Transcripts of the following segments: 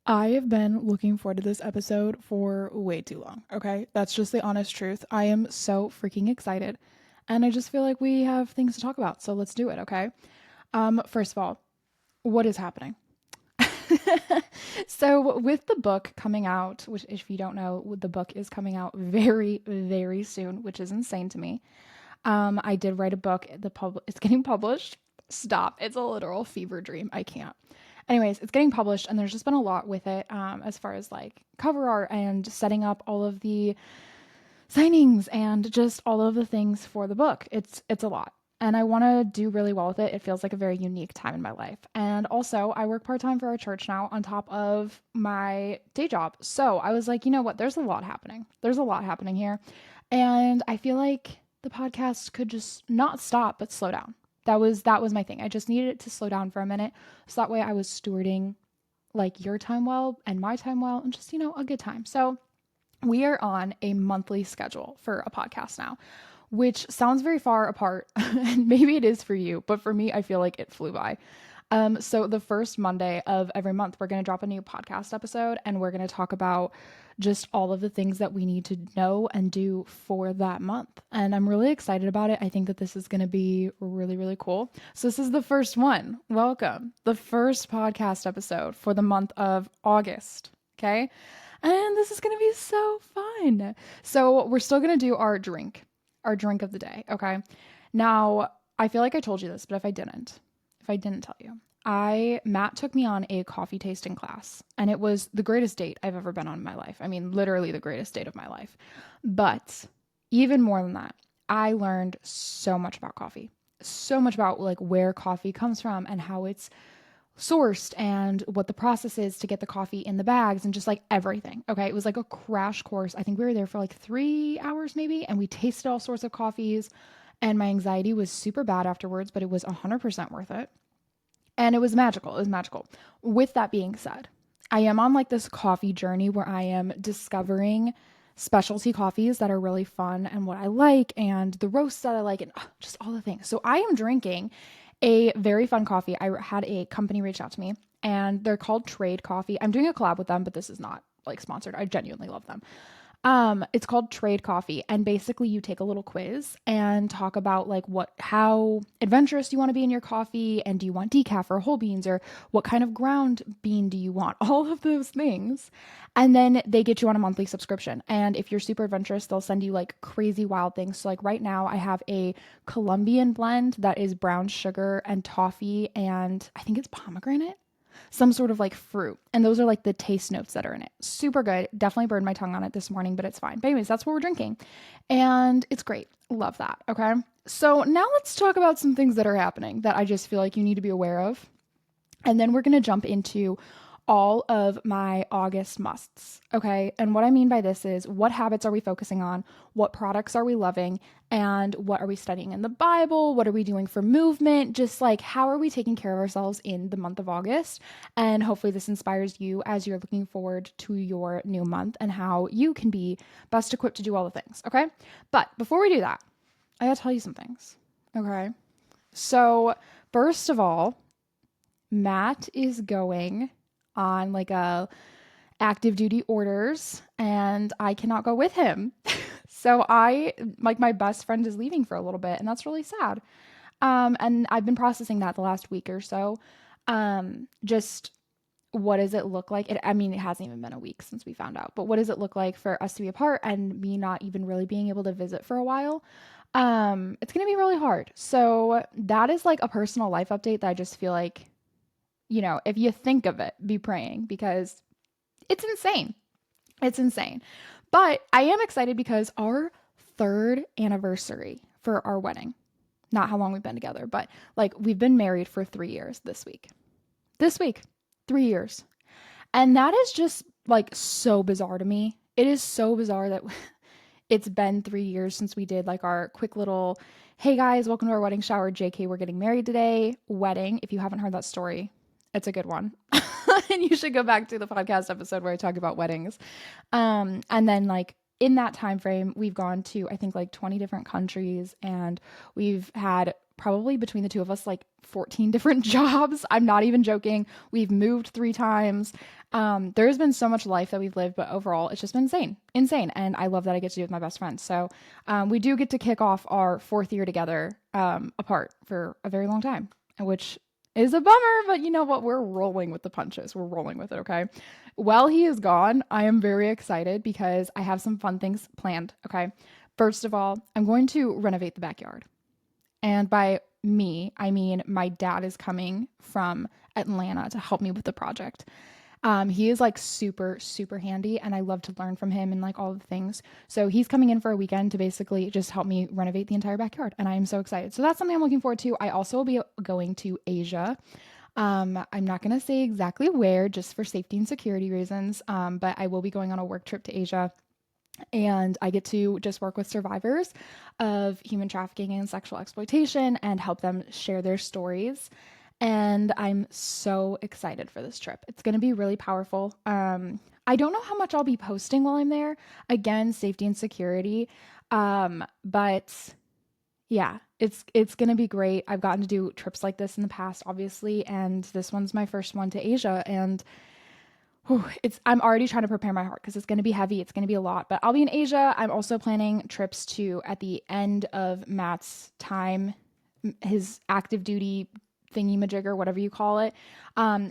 I have been looking forward to this episode for way too long, okay? That's just the honest truth. I am so freaking excited, and I just feel like we have things to talk about, so let's do it, okay? First of all, what is happening? So, with the book coming out, which, if you don't know, the book is coming out very, very soon, which is insane to me. I did write a book. It's getting published. Stop. It's a literal fever dream. I can't. Anyways, it's getting published, and there's just been a lot with it, as far as like cover art and setting up all of the signings and just all of the things for the book. It's a lot. And I want to do really well with it. It feels like a very unique time in my life. And also, I work part time for our church now on top of my day job. So I was like, you know what? There's a lot happening. There's a lot happening here. And I feel like the podcast could just not stop, but slow down. That was my thing. I just needed it to slow down for a minute. So that way I was stewarding like your time well and my time well and just, a good time. So we are on a monthly schedule for a podcast now, which sounds very far apart, and maybe it is for you, but for me, I feel like it flew by. So the first Monday of every month, we're going to drop a new podcast episode, and we're going to talk about just all of the things that we need to know and do for that month. And I'm really excited about it. I think that this is going to be really, really cool. So this is the first one. Welcome. The first podcast episode for the month of August. Okay. And this is going to be so fun. So we're still going to do our drink of the day. Okay. Now, I feel like I told you this, but if I didn't tell you, Matt took me on a coffee tasting class, and it was the greatest date I've ever been on in my life. I mean, literally the greatest date of my life. But even more than that, I learned so much about coffee, so much about like where coffee comes from and how it's sourced and what the process is to get the coffee in the bags and just like everything. Okay. It was like a crash course. I think we were there for like 3 hours maybe, and we tasted all sorts of coffees. And my anxiety was super bad afterwards, but it was 100% worth it. And it was magical. It was magical. With that being said, I am on like this coffee journey where I am discovering specialty coffees that are really fun and what I like and the roasts that I like and just all the things. So I am drinking a very fun coffee. I had a company reach out to me, and they're called Trade Coffee. I'm doing a collab with them, but this is not like sponsored. I genuinely love them. It's called Trade Coffee, and basically you take a little quiz and talk about like how adventurous you want to be in your coffee, and do you want decaf or whole beans, or what kind of ground bean do you want? All of those things. And then they get you on a monthly subscription. And if you're super adventurous, they'll send you like crazy wild things. So like right now I have a Colombian blend that is brown sugar and toffee, and I think it's pomegranate, some sort of like fruit. And those are like the taste notes that are in it. Super good. Definitely burned my tongue on it this morning, but it's fine. But anyways, that's what we're drinking. And it's great. Love that. Okay. So now let's talk about some things that are happening that I just feel like you need to be aware of. And then we're going to jump into all of my August musts. Okay. And what I mean by this is, what habits are we focusing on? What products are we loving? And what are we studying in the Bible? What are we doing for movement? Just like, how are we taking care of ourselves in the month of August? And hopefully this inspires you as you're looking forward to your new month and how you can be best equipped to do all the things. Okay. But before we do that, I gotta tell you some things. Okay. So first of all, Matt is going on like a active duty orders, and I cannot go with him. So I like my best friend is leaving for a little bit, and that's really sad. And I've been processing that the last week or so. Just what does it look like? I mean, it hasn't even been a week since we found out, but what does it look like for us to be apart and me not even really being able to visit for a while? It's gonna be really hard. So that is like a personal life update that I just feel like, if you think of it, be praying, because it's insane. It's insane. But I am excited because our third anniversary for our wedding, not how long we've been together, but like we've been married for 3 years this week. This week, 3 years. And that is just like so bizarre to me. It is so bizarre that it's been 3 years since we did like our quick little, hey guys, welcome to our wedding shower. JK, we're getting married today. Wedding. If you haven't heard that story, it's a good one. And you should go back to the podcast episode where I talk about weddings. And then like in that time frame, we've gone to I think like 20 different countries, and we've had probably between the two of us like 14 different jobs. I'm not even joking. We've moved 3 times. There's been so much life that we've lived, but overall, it's just been insane. And I love that I get to do it with my best friend. So, we do get to kick off our fourth year together, apart for a very long time, which is a bummer, but you know what? We're rolling with the punches. We're rolling with it, okay? While he is gone, I am very excited because I have some fun things planned, okay? First of all, I'm going to renovate the backyard. And by me, I mean my dad is coming from Atlanta to help me with the project. He is like super, super handy, and I love to learn from him and like all the things. So he's coming in for a weekend to basically just help me renovate the entire backyard, and I am so excited. So that's something I'm looking forward to. I also will be going to Asia. I'm not going to say exactly where, just for safety and security reasons, but I will be going on a work trip to Asia. And I get to just work with survivors of human trafficking and sexual exploitation and help them share their stories. And I'm so excited for this trip. It's going to be really powerful. I don't know how much I'll be posting while I'm there. Again, safety and security. But yeah, it's going to be great. I've gotten to do trips like this in the past, obviously, and this one's my first one to Asia. And I'm already trying to prepare my heart because it's going to be heavy. It's going to be a lot, but I'll be in Asia. I'm also planning trips to, at the end of Matt's time, his active duty thingy majigger, whatever you call it,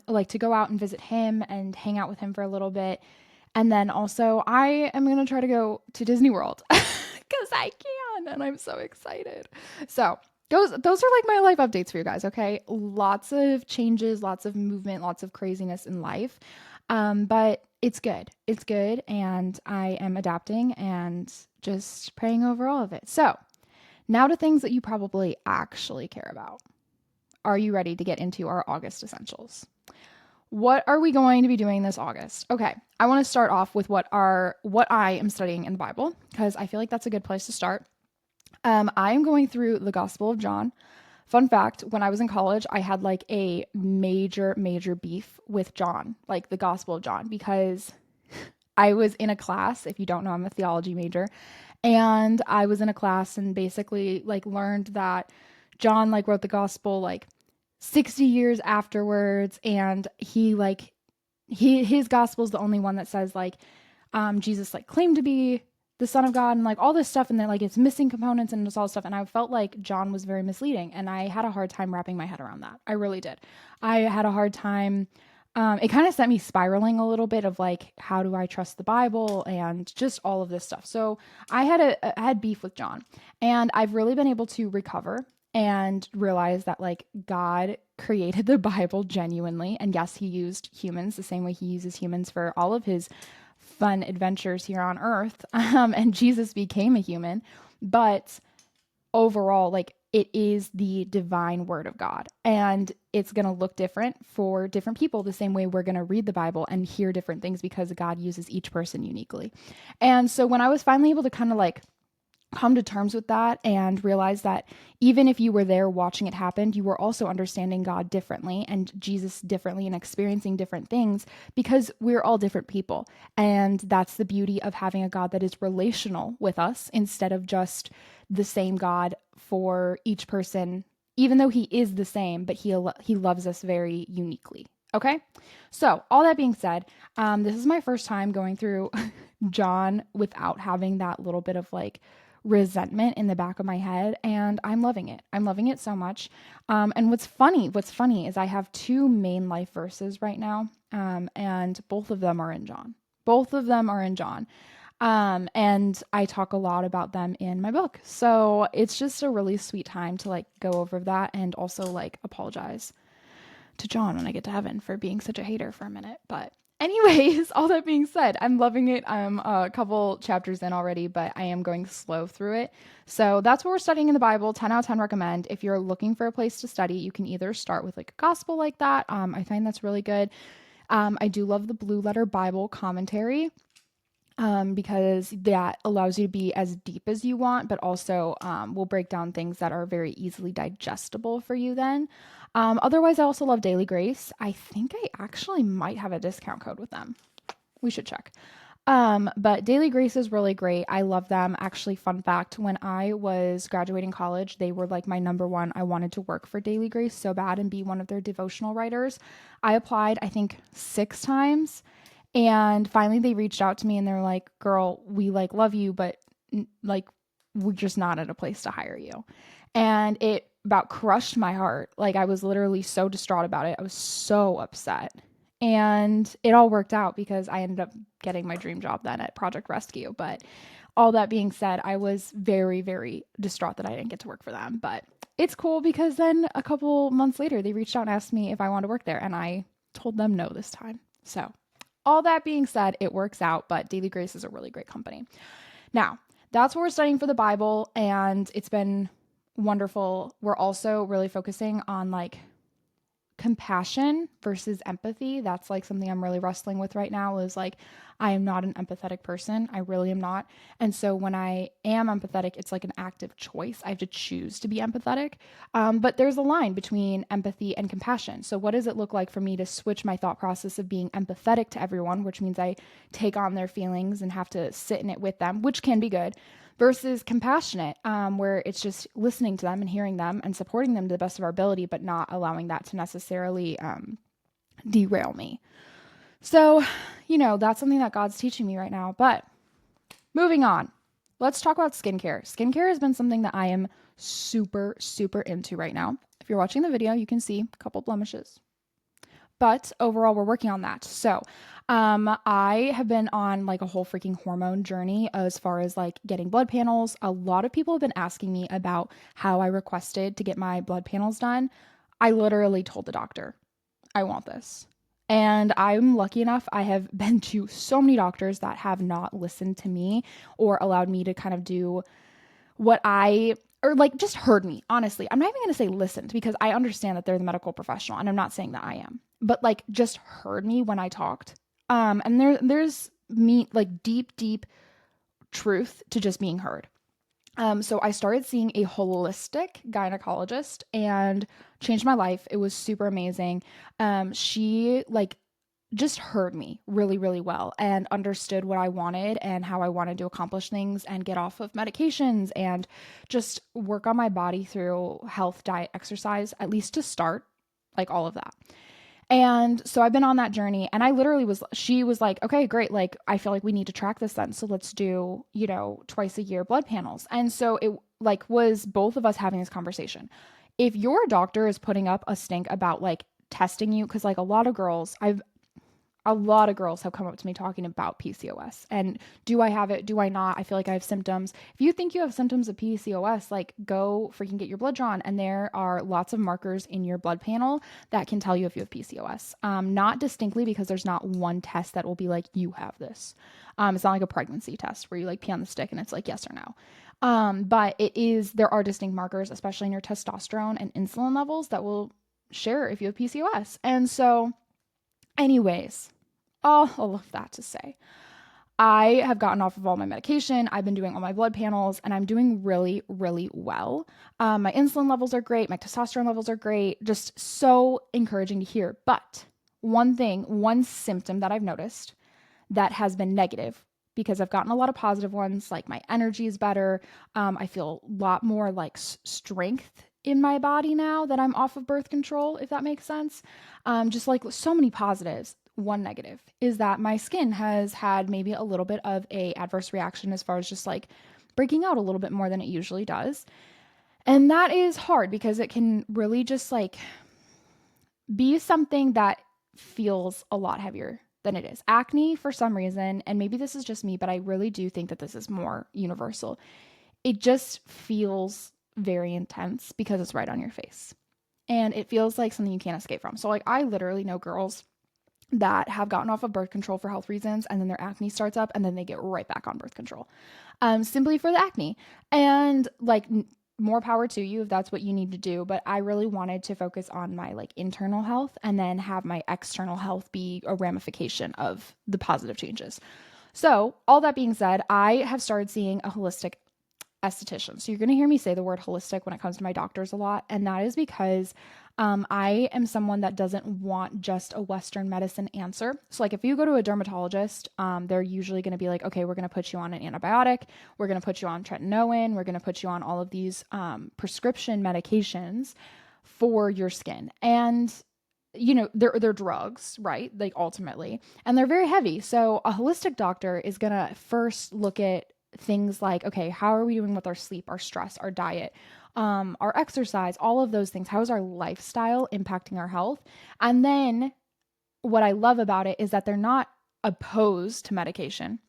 like to go out and visit him and hang out with him for a little bit. And then also I am going to try to go to Disney World because I can, and I'm so excited. So those are like my life updates for you guys. Okay. Lots of changes, lots of movement, lots of craziness in life. But it's good. It's good. And I am adapting and just praying over all of it. So now to things that you probably actually care about. Are you ready to get into our August essentials? What are we going to be doing this August? Okay. I want to start off with what I am studying in the Bible, because I feel like that's a good place to start. I am going through the Gospel of John. Fun fact, when I was in college, I had like a major beef with John, like the Gospel of John, because I was in a class, if you don't know, I'm a theology major, and I was in a class and basically like learned that John like wrote the gospel like 60 years afterwards, and his gospel is the only one that says like Jesus like claimed to be the Son of God and like all this stuff, and then like it's missing components and it's all stuff. And I felt like John was very misleading, and I had a hard time wrapping my head around that. I really did. I had a hard time. It kind of sent me spiraling a little bit of like, how do I trust the Bible and just all of this stuff. So I had beef with John, and I've really been able to recover and realize that like God created the Bible genuinely. And yes, he used humans the same way he uses humans for all of his fun adventures here on earth. And Jesus became a human, but overall, like it is the divine word of God, and it's going to look different for different people, the same way we're going to read the Bible and hear different things because God uses each person uniquely. And so when I was finally able to kind of like come to terms with that and realize that even if you were there watching it happen, you were also understanding God differently and Jesus differently and experiencing different things, because we're all different people. And that's the beauty of having a God that is relational with us instead of just the same God for each person, even though he is the same, but he loves us very uniquely. Okay. So all that being said, this is my first time going through John without having that little bit of like resentment in the back of my head, and I'm loving it. I'm loving it so much. And what's funny is I have two main life verses right now, and both of them are in John. And I talk a lot about them in my book. So it's just a really sweet time to like go over that and also like apologize to John when I get to heaven for being such a hater for a minute. But anyways, all that being said, I'm loving it. I'm a couple chapters in already, but I am going slow through it. So that's what we're studying in the Bible. 10 out of 10 recommend. If you're looking for a place to study, you can either start with like a gospel like that. I find that's really good. I do love the Blue Letter Bible commentary, because that allows you to be as deep as you want, but also will break down things that are very easily digestible for you then. Otherwise, I also love Daily Grace. I think I actually might have a discount code with them. We should check. But Daily Grace is really great. I love them. Actually, fun fact, when I was graduating college, they were like my number one. I wanted to work for Daily Grace so bad and be one of their devotional writers. I applied, I think 6 times. And finally they reached out to me and they're like, girl, we like love you, but like we're just not at a place to hire you. And it about crushed my heart. Like I was literally so distraught about it. I was so upset. And it all worked out because I ended up getting my dream job then at Project Rescue. But all that being said, I was very, very distraught that I didn't get to work for them. But it's cool because then a couple months later, they reached out and asked me if I wanted to work there. And I told them no this time. So, all that being said, it works out. But Daily Grace is a really great company. Now, that's what we're studying for the Bible. And it's been wonderful. We're also really focusing on like compassion versus empathy. That's like something I'm really wrestling with right now is like, I am not an empathetic person. I really am not. And so when I am empathetic, it's like an active choice. I have to choose to be empathetic. But there's a line between empathy and compassion. So what does it look like for me to switch my thought process of being empathetic to everyone, which means I take on their feelings and have to sit in it with them, which can be good, versus compassionate, where it's just listening to them and hearing them and supporting them to the best of our ability, but not allowing that to necessarily derail me. So, that's something that God's teaching me right now. But moving on, let's talk about skincare. Skincare has been something that I am super, super into right now. If you're watching the video, you can see a couple blemishes. But overall, we're working on that. So I have been on like a whole freaking hormone journey as far as like getting blood panels. A lot of people have been asking me about how I requested to get my blood panels done. I literally told the doctor, I want this. And I'm lucky enough, I have been to so many doctors that have not listened to me or allowed me to kind of do or like just heard me, honestly. I'm not even going to say listened because I understand that they're the medical professional and I'm not saying that I am, but like just heard me when I talked. And there's me like deep truth to just being heard. So I started seeing a holistic gynecologist and changed my life. It was super amazing. She like just heard me really, really well and understood what I wanted and how I wanted to accomplish things and get off of medications and just work on my body through health, diet, exercise, at least to start, like all of that. And so I've been on that journey and she was like, okay, great. Like, I feel like we need to track this then. So let's do, twice a year blood panels. And so it like was both of us having this conversation. If your doctor is putting up a stink about like testing you, cause like a lot of girls have come up to me talking about PCOS and do I have it? Do I not? I feel like I have symptoms. If you think you have symptoms of PCOS, like go freaking get your blood drawn. And there are lots of markers in your blood panel that can tell you if you have PCOS. Not distinctly because there's not one test that will be like, you have this. It's not like a pregnancy test where you like pee on the stick and it's like yes or no. But there are distinct markers, especially in your testosterone and insulin levels that will share if you have PCOS. And so anyways, all of that to say, I have gotten off of all my medication. I've been doing all my blood panels and I'm doing really, really well. My insulin levels are great. My testosterone levels are great. Just so encouraging to hear. But one symptom that I've noticed that has been negative because I've gotten a lot of positive ones, like my energy is better. I feel a lot more like strength in my body now that I'm off of birth control, if that makes sense. Just like so many positives. One negative is that my skin has had maybe a little bit of a adverse reaction as far as just like breaking out a little bit more than it usually does. And that is hard because it can really just like be something that feels a lot heavier than it is. Acne, for some reason, and maybe this is just me, but I really do think that this is more universal. It just feels very intense because it's right on your face. And it feels like something you can't escape from. So like I literally know girls that have gotten off of birth control for health reasons and then their acne starts up and then they get right back on birth control simply for the acne. And like more power to you if that's what you need to do, but I really wanted to focus on my like internal health and then have my external health be a ramification of the positive changes. So all that being said, I have started seeing a holistic esthetician. So you're going to hear me say the word holistic when it comes to my doctors a lot. And that is because I am someone that doesn't want just a Western medicine answer. So like if you go to a dermatologist, they're usually going to be like, okay, we're going to put you on an antibiotic. We're going to put you on tretinoin. We're going to put you on all of these prescription medications for your skin. And they're drugs, right? Like ultimately, and they're very heavy. So a holistic doctor is going to first look at things like, okay, how are we doing with our sleep, our stress, our diet, our exercise, all of those things. How is our lifestyle impacting our health? And then what I love about it is that they're not opposed to medication.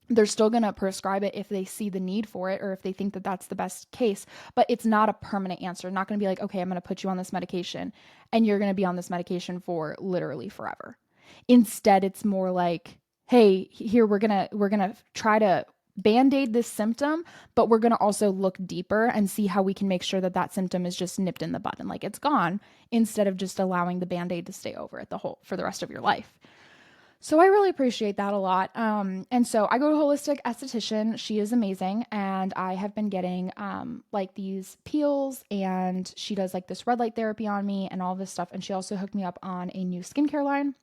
They're still going to prescribe it if they see the need for it or if they think that that's the best case, but it's not a permanent answer. Not going to be like, okay, I'm going to put you on this medication and you're going to be on this medication for literally forever. Instead, it's more like, hey, here we're going to try to band-aid this symptom, but we're going to also look deeper and see how we can make sure that that symptom is just nipped in the bud and like it's gone, instead of just allowing the band-aid to stay over it the whole for the rest of your life. So I really appreciate that a lot. And so I go to a holistic esthetician. She is amazing. And I have been getting like these peels, and she does like this red light therapy on me and all this stuff. And she also hooked me up on a new skincare line.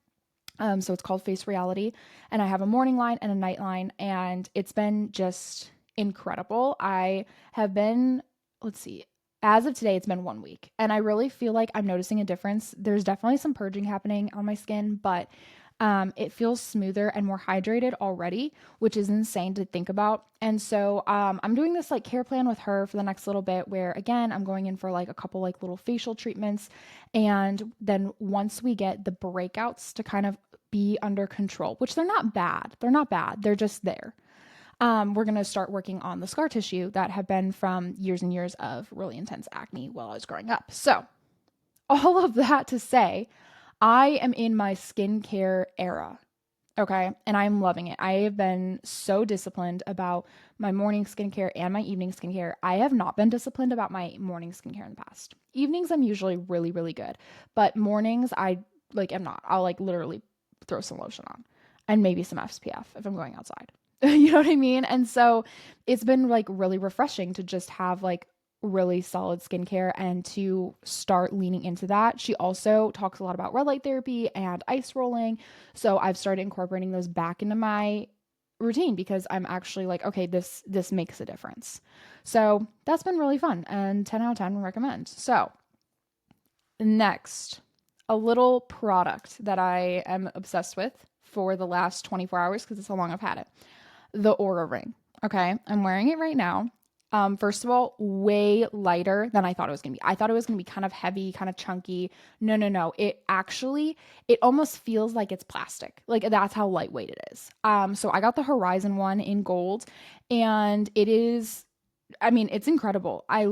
So it's called Face Reality. And I have a morning line and a night line. And it's been just incredible. I have been, let's see, as of today, it's been 1 week. And I really feel like I'm noticing a difference. There's definitely some purging happening on my skin, but it feels smoother and more hydrated already, which is insane to think about. And so I'm doing this like care plan with her for the next little bit, where again, I'm going in for like a couple like little facial treatments. And then once we get the breakouts to kind of be under control, which they're not bad. They're not bad. They're just there. We're going to start working on the scar tissue that have been from years and years of really intense acne while I was growing up. So all of that to say, I am in my skincare era. Okay. And I'm loving it. I have been so disciplined about my morning skincare and my evening skincare. I have not been disciplined about my morning skincare in the past. Evenings, I'm usually really, really good. But mornings, I like am not. I'll like literally throw some lotion on and maybe some SPF if I'm going outside. You know what I mean? And so it's been like really refreshing to just have like really solid skincare and to start leaning into that. She also talks a lot about red light therapy and ice rolling. So I've started incorporating those back into my routine because I'm actually like, okay, this makes a difference. So that's been really fun, and 10 out of 10 recommend. So next, a little product that I am obsessed with for the last 24 hours because it's how long I've had it. The Aura Ring. Okay, I'm wearing it right now. First of all, way lighter than I thought it was going to be. I thought it was going to be kind of heavy, kind of chunky. No. It almost feels like it's plastic. Like that's how lightweight it is. So I got the Horizon one in gold, and it's incredible. I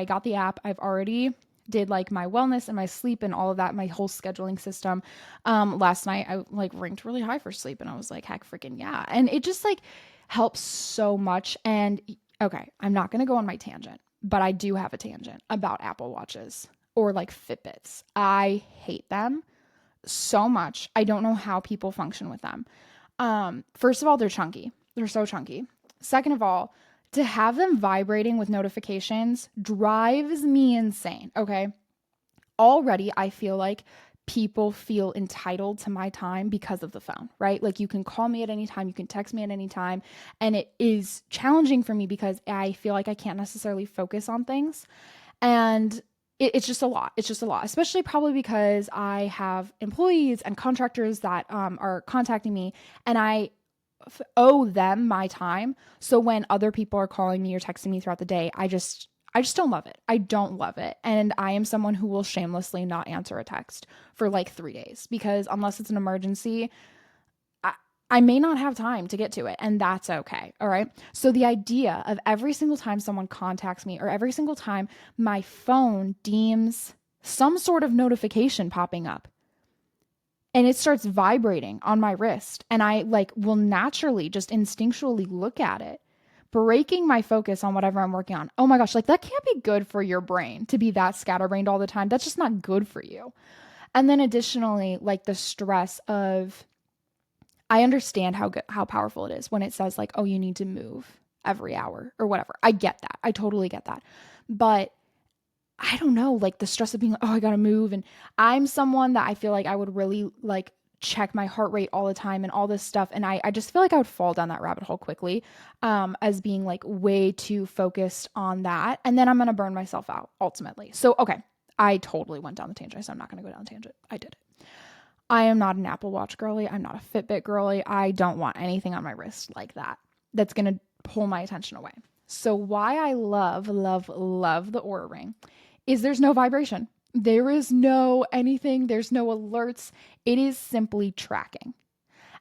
got the app. I've already did like my wellness and my sleep and all of that, my whole scheduling system. Last night I like ranked really high for sleep, and I was like, heck freaking yeah. And it just like helps so much. And okay, I'm not going to go on my tangent, but I do have a tangent about Apple Watches or like Fitbits. I hate them so much. I don't know how people function with them. First of all, they're chunky. They're so chunky. Second of all, to have them vibrating with notifications drives me insane. Okay. Already, I feel like people feel entitled to my time because of the phone, right? Like you can call me at any time, you can text me at any time, and it is challenging for me because I feel like I can't necessarily focus on things. And it's just a lot. It's just a lot, especially probably because I have employees and contractors that are contacting me, and I owe them my time. So when other people are calling me or texting me throughout the day, I just don't love it. I don't love it. And I am someone who will shamelessly not answer a text for like 3 days because unless it's an emergency, I may not have time to get to it, and that's okay. All right. So the idea of every single time someone contacts me or every single time my phone deems some sort of notification popping up and it starts vibrating on my wrist, and I like will naturally just instinctually look at it, breaking my focus on whatever I'm working on. Oh my gosh, like that can't be good for your brain to be that scatterbrained all the time. That's just not good for you. And then additionally, like the stress of, I understand how powerful it is when it says like, oh, you need to move every hour or whatever. I get that. I totally get that. But I don't know, like the stress of being like, oh, I gotta move. And I'm someone that I feel like I would really like check my heart rate all the time and all this stuff. And I just feel like I would fall down that rabbit hole quickly, as being like way too focused on that. And then I'm going to burn myself out ultimately. So, okay, I totally went down the tangent. I said I'm not going to go down the tangent. I did it. I am not an Apple Watch girly. I'm not a Fitbit girly. I don't want anything on my wrist like that. That's going to pull my attention away. So why I love, love, love the Oura Ring is there's no vibration. There is no anything. There's no alerts. It is simply tracking.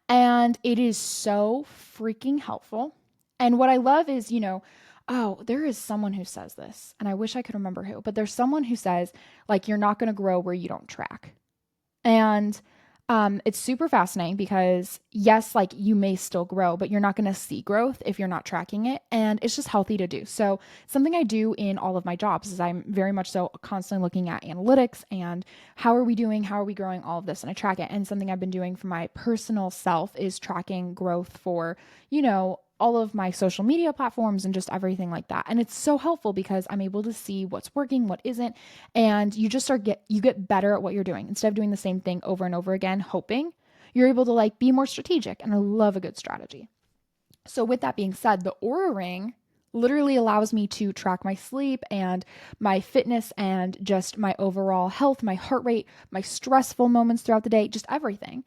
And it is so freaking helpful. And what I love is, oh, there is someone who says this, and I wish I could remember who, but there's someone who says, like, you're not going to grow where you don't track. And it's super fascinating because yes, like you may still grow, but you're not going to see growth if you're not tracking it. And it's just healthy to do. So something I do in all of my jobs is I'm very much so constantly looking at analytics and how are we doing? How are we growing? All of this. And I track it. And something I've been doing for my personal self is tracking growth for, all of my social media platforms and just everything like that. And it's so helpful because I'm able to see what's working, what isn't. And you just you get better at what you're doing. Instead of doing the same thing over and over again, hoping, you're able to like be more strategic. And I love a good strategy. So with that being said, the Oura Ring literally allows me to track my sleep and my fitness and just my overall health, my heart rate, my stressful moments throughout the day, just everything.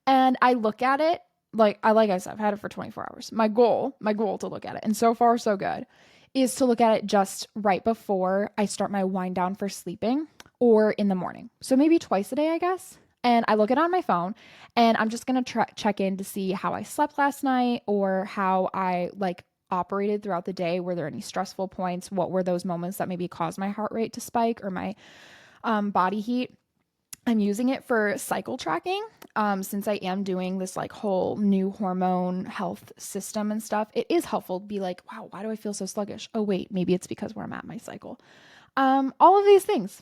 And I look at it like I said, I've had it for 24 hours. My goal to look at it, and so far so good, is to look at it just right before I start my wind down for sleeping or in the morning. So maybe twice a day, I guess. And I look at it on my phone and I'm just going to check in to see how I slept last night or how I like operated throughout the day. Were there any stressful points? What were those moments that maybe caused my heart rate to spike or my body heat? I'm using it for cycle tracking since I am doing this like whole new hormone health system and stuff. It is helpful to be like, wow, why do I feel so sluggish? Oh, wait, maybe it's because where I'm at my cycle. All of these things,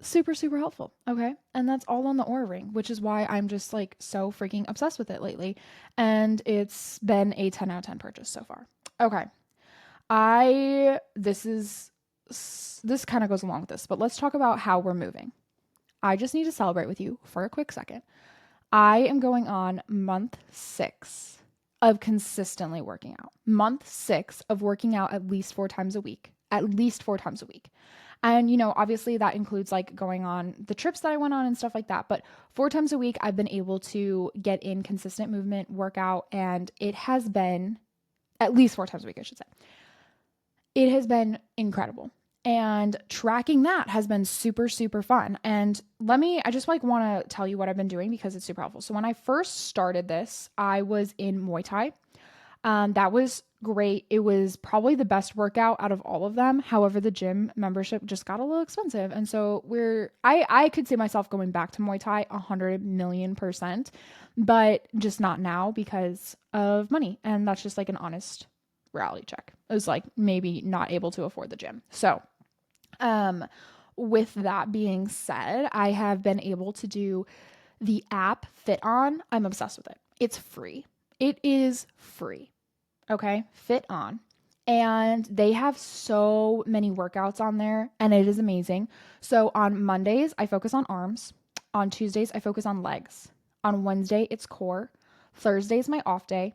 super, super helpful. Okay. And that's all on the Oura Ring, which is why I'm just like so freaking obsessed with it lately. And it's been a 10 out of 10 purchase so far. Okay. This kind of goes along with this, but let's talk about how we're moving. I just need to celebrate with you for a quick second. I am going on month 6 of consistently working out. Month 6 of working out at least 4 times a week. At least 4 times a week. And, obviously that includes like going on the trips that I went on and stuff like that. But 4 times a week, I've been able to get in consistent movement, workout, and it has been at least 4 times a week, I should say. It has been incredible. And tracking that has been super, super fun. And I just like want to tell you what I've been doing because it's super helpful. So when I first started this, I was in Muay Thai. That was great. It was probably the best workout out of all of them. However, the gym membership just got a little expensive. And so I could see myself going back to Muay Thai 100,000,000%, but just not now because of money. And that's just like an honest reality check. It was like maybe not able to afford the gym. So, with that being said, I have been able to do the app Fit On. I'm obsessed with it. It's free. It is free. Okay. Fit On. And they have so many workouts on there and it is amazing. So on Mondays, I focus on arms. On Tuesdays, I focus on legs. On Wednesday, it's core. Thursday is my off day.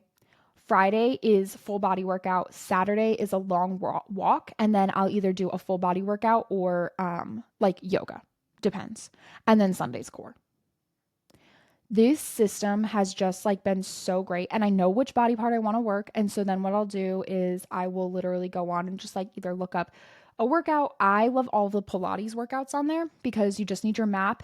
Friday is full body workout. Saturday is a long walk. And then I'll either do a full body workout or like yoga. Depends. And then Sunday's core. This system has just like been so great. And I know which body part I want to work. And so then what I'll do is I will literally go on and just like either look up a workout. I love all the Pilates workouts on there because you just need your mat,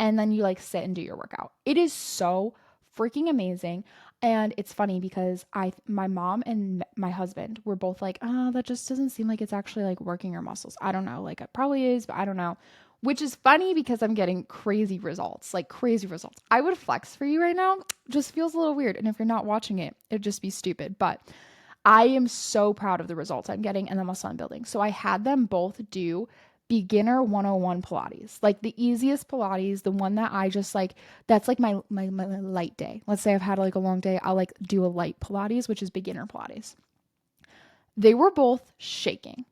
and then you like sit and do your workout. It is so freaking amazing. And it's funny because my mom and my husband were both like, that just doesn't seem like it's actually like working your muscles. I don't know, like it probably is, but I don't know. Which is funny because I'm getting crazy results. I would flex for you right now. Just feels a little weird. And if you're not watching it, it'd just be stupid. But I am so proud of the results I'm getting and the muscle I'm building. So I had them both do beginner 101 Pilates, like the easiest Pilates, the one that I just like, that's like my light day. Let's say I've had like a long day. I'll like do a light Pilates, which is beginner Pilates. They were both shaking.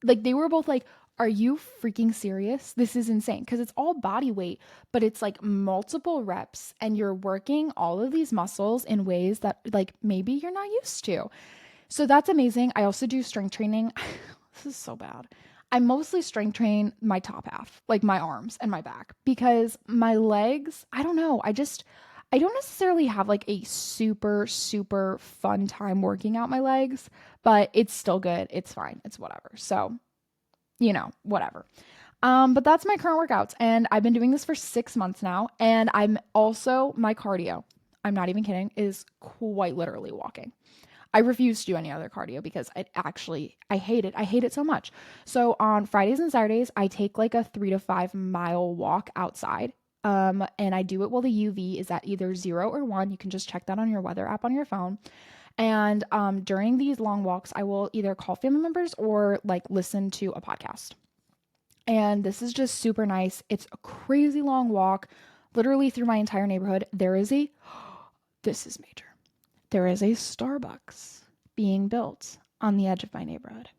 Like they were both like, are you freaking serious? This is insane because it's all body weight, but it's like multiple reps and you're working all of these muscles in ways that like maybe you're not used to. So that's amazing. I also do strength training. This is so bad. I mostly strength train my top half, like my arms and my back, because my legs, I don't know. I don't necessarily have like a super, super fun time working out my legs, but it's still good. It's fine. It's whatever. So, whatever. But that's my current workouts. And I've been doing this for 6 months now. And my cardio, I'm not even kidding, is quite literally walking. I refuse to do any other cardio because I hate it. I hate it so much. So on Fridays and Saturdays, I take like a 3 to 5 mile walk outside. And I do it while the UV is at either 0 or 1. You can just check that on your weather app on your phone. And during these long walks, I will either call family members or like listen to a podcast. And this is just super nice. It's a crazy long walk, literally through my entire neighborhood. This is major. There is a Starbucks being built on the edge of my neighborhood.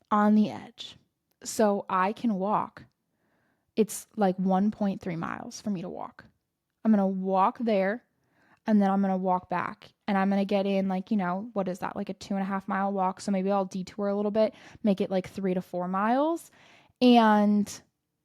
On the edge. So I can walk. It's like 1.3 miles for me to walk. I'm going to walk there and then I'm going to walk back. And I'm going to get in like, what is that? Like a 2.5 mile walk. So maybe I'll detour a little bit, make it like 3 to 4 miles and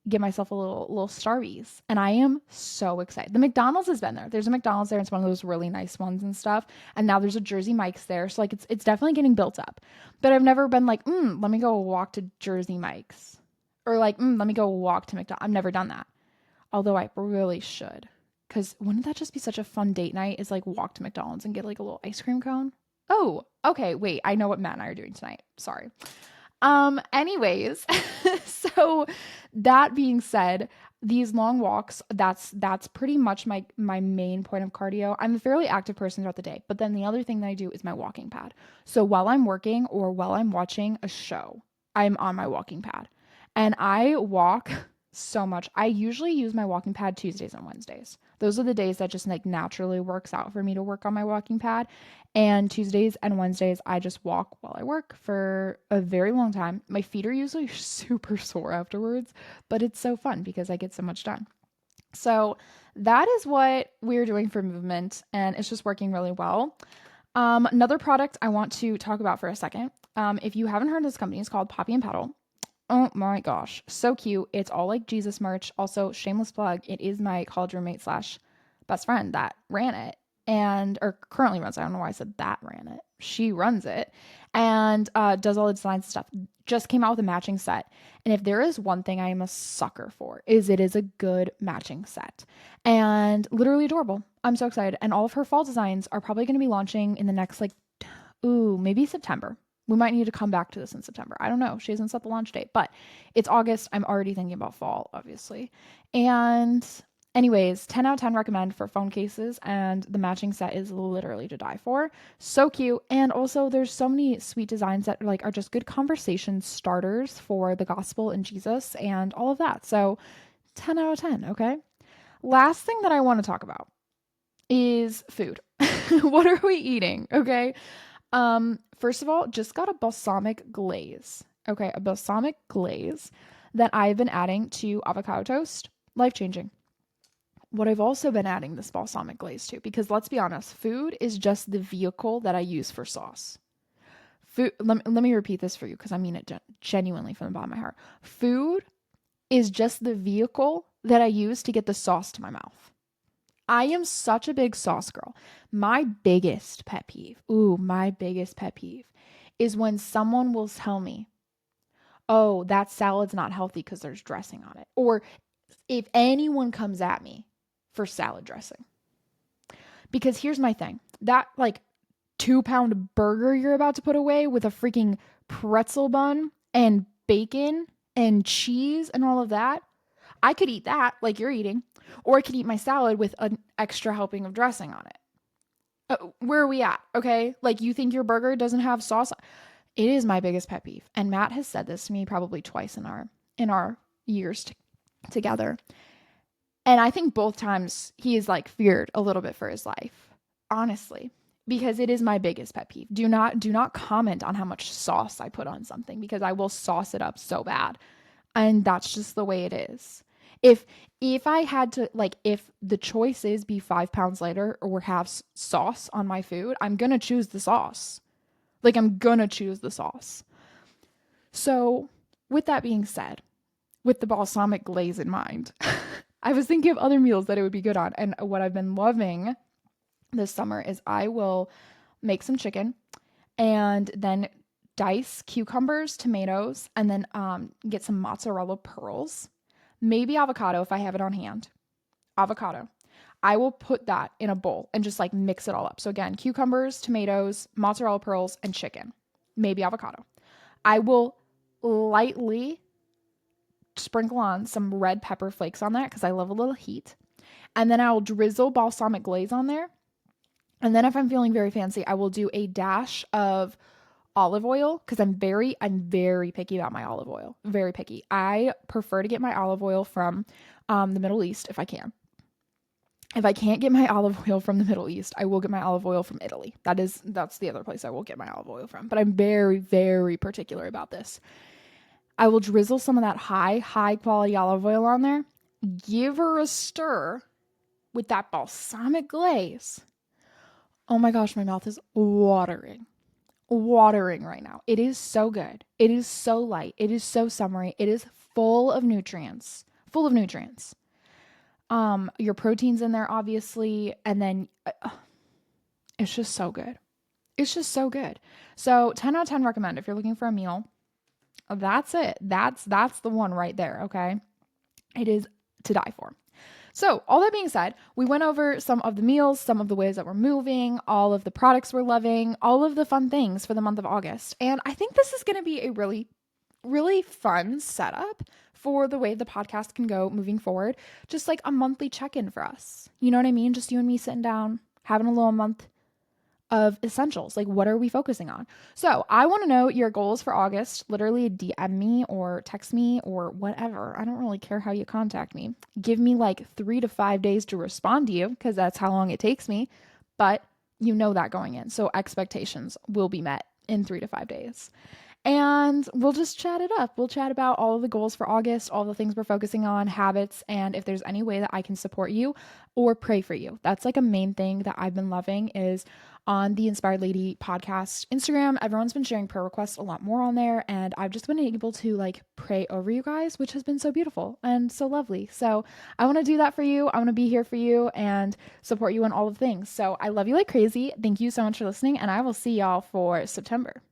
give myself a little Starbies. And I am so excited. The McDonald's has been there. There's a McDonald's there. It's one of those really nice ones and stuff. And now there's a Jersey Mike's there. So like it's definitely getting built up. But I've never been like, let me go walk to Jersey Mike's. Or like, let me go walk to McDonald's. I've never done that. Although I really should. Because wouldn't that just be such a fun date night, is like walk to McDonald's and get like a little ice cream cone? Oh, okay. Wait, I know what Matt and I are doing tonight. Sorry. Anyways, so that being said, these long walks, that's pretty much my main point of cardio. I'm a fairly active person throughout the day, but then the other thing that I do is my walking pad. So while I'm working or while I'm watching a show, I'm on my walking pad and I walk so much. I usually use my walking pad Tuesdays and Wednesdays. Those are the days that just like naturally works out for me to work on my walking pad. And Tuesdays and Wednesdays, I just walk while I work for a very long time. My feet are usually super sore afterwards, but it's so fun because I get so much done. So that is what we're doing for movement, and it's just working really well. Another product I want to talk about for a second. If you haven't heard of this company, it's called Poppy and Pedal. Oh my gosh, so cute. It's all like Jesus merch. Also, shameless plug, it is my college roommate / best friend that ran it or currently runs it. I don't know why I said that ran it. She runs it and does all the design stuff. Just came out with a matching set. And if there is one thing I am a sucker for, is it is a good matching set. And literally adorable. I'm so excited. And all of her fall designs are probably going to be launching in the next maybe September. We might need to come back to this in September. I don't know. She hasn't set the launch date, but it's August. I'm already thinking about fall, obviously. And anyways, 10 out of 10 recommend for phone cases, and the matching set is literally to die for. So cute. And also there's so many sweet designs that are just good conversation starters for the gospel and Jesus and all of that. So 10 out of 10, okay? Last thing that I want to talk about is food. What are we eating? Okay. First of all, just got a balsamic glaze. Okay, a balsamic glaze that I've been adding to avocado toast. Life-changing. What I've also been adding this balsamic glaze to, because let's be honest, food is just the vehicle that I use for sauce. Let me repeat this for you because I mean it genuinely from the bottom of my heart. Food is just the vehicle that I use to get the sauce to my mouth. I am such a big sauce girl. My biggest pet peeve is when someone will tell me, oh, that salad's not healthy because there's dressing on it. Or if anyone comes at me for salad dressing. Because here's my thing. That 2-pound burger you're about to put away with a freaking pretzel bun and bacon and cheese and all of that, I could eat that like you're eating, or I could eat my salad with an extra helping of dressing on it. Where are we at? Okay. Like, you think your burger doesn't have sauce? It is my biggest pet peeve. And Matt has said this to me probably twice in our years together. And I think both times he is feared a little bit for his life, honestly, because it is my biggest pet peeve. Do not comment on how much sauce I put on something, because I will sauce it up so bad. And that's just the way it is. If I had to, if the choice is be 5 pounds lighter or have sauce on my food, I'm going to choose the sauce. I'm going to choose the sauce. So with that being said, with the balsamic glaze in mind, I was thinking of other meals that it would be good on. And what I've been loving this summer is I will make some chicken and then dice cucumbers, tomatoes, and then get some mozzarella pearls, maybe avocado if I have it on hand. Avocado. I will put that in a bowl and just like mix it all up. So again, cucumbers, tomatoes, mozzarella pearls, and chicken, maybe avocado. I will lightly sprinkle on some red pepper flakes on that because I love a little heat. And then I'll drizzle balsamic glaze on there. And then if I'm feeling very fancy, I will do a dash of olive oil because I'm very picky about my olive oil. Very picky. I prefer to get my olive oil from the Middle East if I can. If I can't get my olive oil from the Middle East, I will get my olive oil from Italy. That's the other place I will get my olive oil from. But I'm very particular about this. I will drizzle some of that high quality olive oil on there. Give her a stir with that balsamic glaze. Oh my gosh, my mouth is watering right now. It is so good. It is so light. It is so summery. It is full of nutrients. Your protein's in there, obviously, and then it's just so good. So 10 out of 10 recommend if you're looking for a meal. That's it. That's the one right there, okay? It is to die for. So all that being said, we went over some of the meals, some of the ways that we're moving, all of the products we're loving, all of the fun things for the month of August. And I think this is going to be a really fun setup for the way the podcast can go moving forward. Just like a monthly check-in for us. You know what I mean? Just you and me sitting down, having a little month of essentials. Like, what are we focusing on? So I want to know your goals for August. Literally DM me or text me or whatever. I don't really care how you contact me. Give me like 3 to 5 days to respond to you because that's how long it takes me. But you know that going in. So expectations will be met in 3 to 5 days. And we'll just chat it up. We'll chat about all of the goals for August, all the things we're focusing on, habits, and if there's any way that I can support you or pray for you. That's like a main thing that I've been loving is on the Inspired Lady podcast Instagram. Everyone's been sharing prayer requests a lot more on there, and I've just been able to like pray over you guys, which has been so beautiful and so lovely. So I want to do that for you. I want to be here for you and support you in all of things. So I love you like crazy. Thank you so much for listening, and I will see y'all for September.